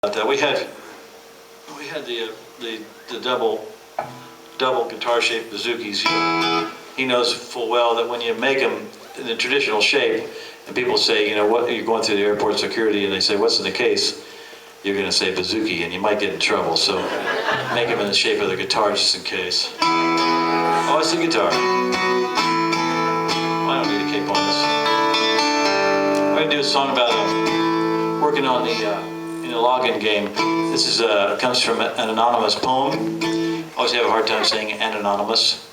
That we had the double guitar shaped bazookies. He knows full well that when you make them in the traditional shape, and people say, you know, what, you're going through the airport security, and they say, what's in the case? You're going to say bazooki, and you might get in trouble. So make them in the shape of the guitar just in case. Oh, it's the guitar. I don't need a cape on this. I'm going to do a song about working on in the login game. This is comes from an anonymous poem. I always have a hard time saying anonymous.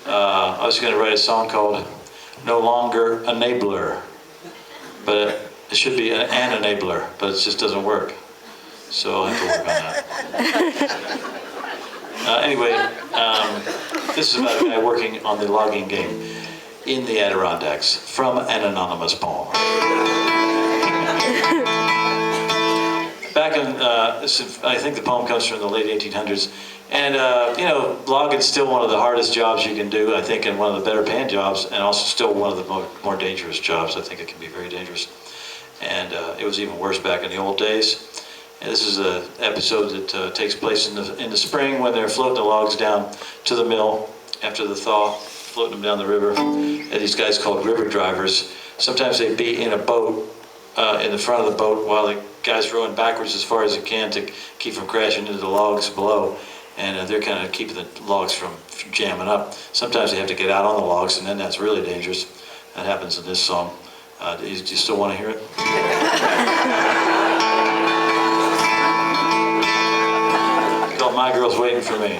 I was going to write a song called No Longer Enabler, but it should be an enabler, but it just doesn't work. So I'll have to work on that. Anyway, this is about a guy working on the logging game in the Adirondacks from an anonymous poem. Back in, I think the poem comes from the late 1800s, and you know, logging's still one of the hardest jobs you can do, I think, and one of the better paying jobs, and also still one of the more dangerous jobs. I think it can be very dangerous, and it was even worse back in the old days. And this is an episode that takes place in the spring when they're floating the logs down to the mill after the thaw, floating them down the river. And these guys called river drivers. Sometimes they'd be in a boat, in the front of the boat, while the guy's rowing backwards as far as he can to keep from crashing into the logs below. And they're kind of keeping the logs from jamming up. Sometimes they have to get out on the logs, and then that's really dangerous. That happens in this song. Do you still want to hear it? It's called My Girl's Waiting for Me.